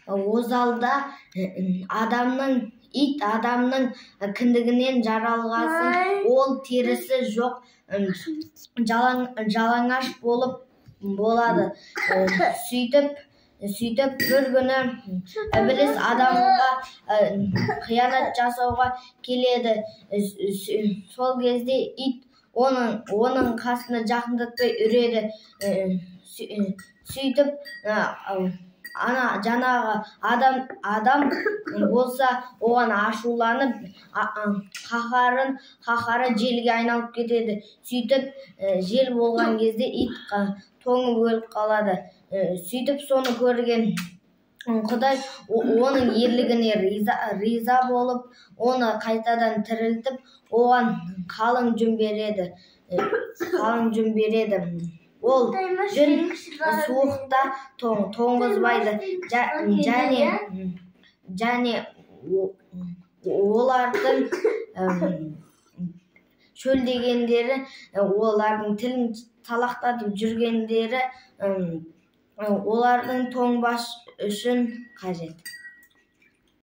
озалда ит адамның кіндігінен жаралғасын, ол терісі жоқ, жалаңаш болады. Сөйтіп бір күні ібіліс адамға қиянат жасауға келеді. Сол кезде ит оның қасына жақындатпай үреді. Сөйтіп жаңағы адам болса оған ашуланып қаһары желге айналып кетеді. Сөйтіп жел болған кезде ит тоңып өліп қалады. Сөйтіп соны көрген Құдай оның ерлігіне риза болып, оны қайтадан тірілтіп, оған қалың жүн береді. Ол жүн суықта тоңғызбайды, және олардың шөлдегендері, олардың тілін талақтатып жүргендері олардың тоңбас үшін қажет.